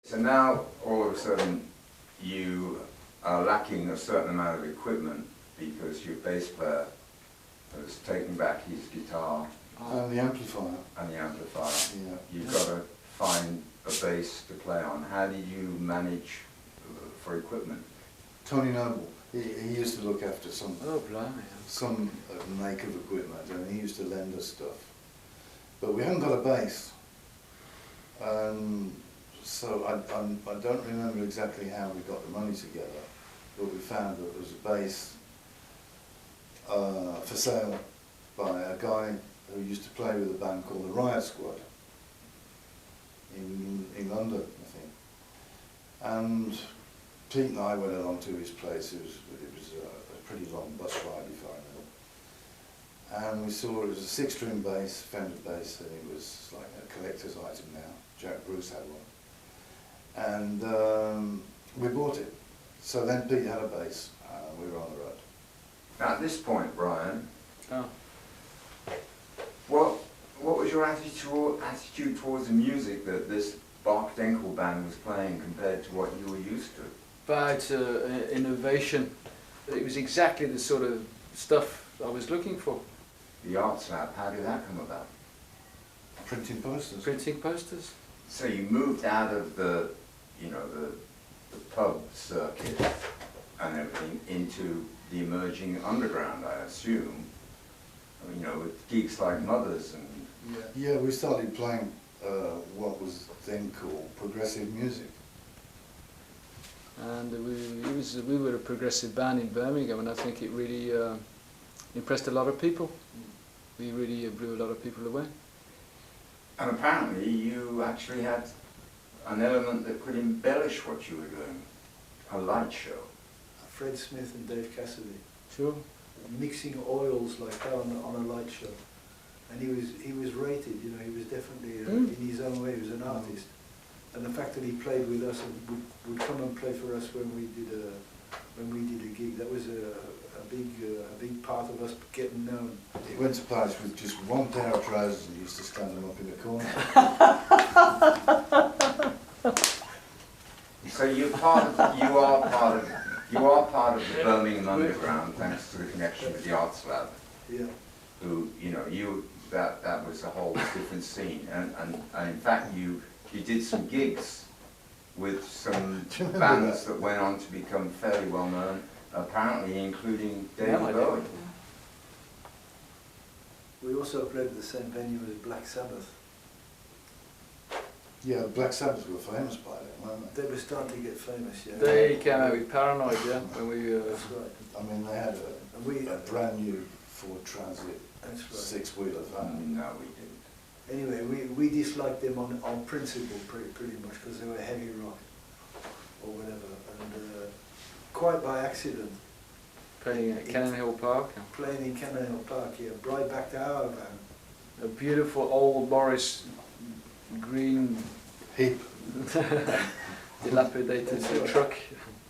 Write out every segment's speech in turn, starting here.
So now, all of a sudden, you are lacking a certain amount of equipment because your bass player has taken back his guitar And the amplifier. and the amplifier. Yeah. You've got to find a bass to play on. How did you manage for equipment? Tony Noble, he used to look after some make of equipment, and he used to lend us stuff. But we haven't got a bass. So I don't remember exactly how we got the money together, but we found that there was a bass for sale by a guy who used to play with a band called the Riot Squad in London, I think. And Pete and I went along to his place. It was a pretty long bus ride, if I remember. And we saw it was a 6-string bass, Fender bass, and it was like a collector's item now. Jack Bruce had one. And we bought it. So then Pete had a bass, and we were on the road. Now, at this point, Brian, what was your attitude towards the music that this Bachdenkel band was playing compared to what you were used to? About innovation. It was exactly the sort of stuff I was looking for. The Arts Lab, how did that come about? Printing posters. Printing posters. So you moved out of the pub circuit and everything into the emerging underground, I assume. You know, with gigs like Mothers and... Yeah, we started playing what was then called progressive music. And we were a progressive band in Birmingham, and I think it really impressed a lot of people. We really blew a lot of people away. And apparently you actually had an element that could embellish what you were doing, a light show. Fred Smith and Dave Cassidy. Sure. Mixing oils like that on a light show. And he was rated, you know, he was definitely, in his own way, he was an artist. And the fact that he played with us and would come and play for us when we did a gig, that was a big part of us getting known. He went to Paris with just one pair of trousers and used to stand them up in the corner. So you are part of the Birmingham Underground, thanks to the connection with the Arts Lab. Yeah. Who, you know, that was a whole different scene, and in fact you did some gigs with some bands that went on to become fairly well known, apparently including David Bowie. We also played at the same venue as Black Sabbath. Yeah, Black Sabbath were famous by then, weren't they? They were starting to get famous, yeah. They came out with Paranoid, yeah, when we... That's right. I mean, they had a brand new Ford Transit 6-wheeler van. No, we didn't. Anyway, we disliked them on principle pretty much because they were heavy rock or whatever, and quite by accident. Playing at Cannon Hill Park. Playing in Cannon Hill Park, yeah, right back to our van. A beautiful old Morris green Heap. dilapidated truck.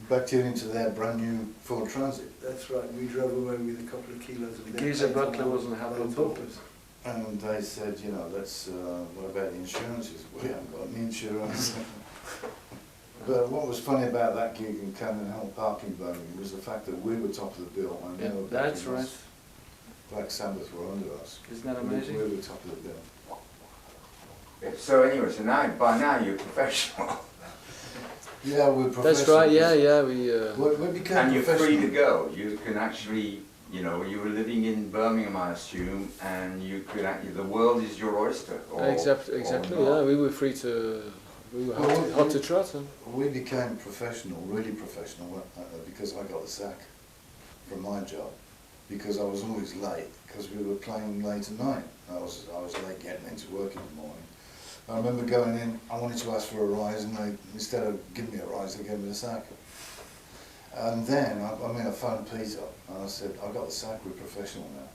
Backed in into their brand new Ford Transit. That's right, we drove away with a couple of kilos of Geezer Butler wasn't happy at all. And they said, you know, what about the insurances? We haven't got any insurance. But what was funny about that gig in Cannon Hill Park in Birmingham was the fact that we were top of the bill and they were backing That's right. us. Black Sabbath were under us. Isn't that amazing? We were top of the bill. So anyway, by now you're professional. Yeah, we're professional. That's right, yeah, we became And you're free to professional. go. You can actually, you know, you were living in Birmingham, I assume, and you could actually, the world is your oyster. exactly, yeah, we were free to, we were hot to trot. Huh? We became professional, really professional, because I got the sack from my job. Because I was always late, because we were playing late at night. I was late getting into work in the morning. I remember going in, I wanted to ask for a rise, and they, instead of giving me a rise, they gave me the sack. And then, I phoned Pete up, and I said, I got the sack, we're professional now.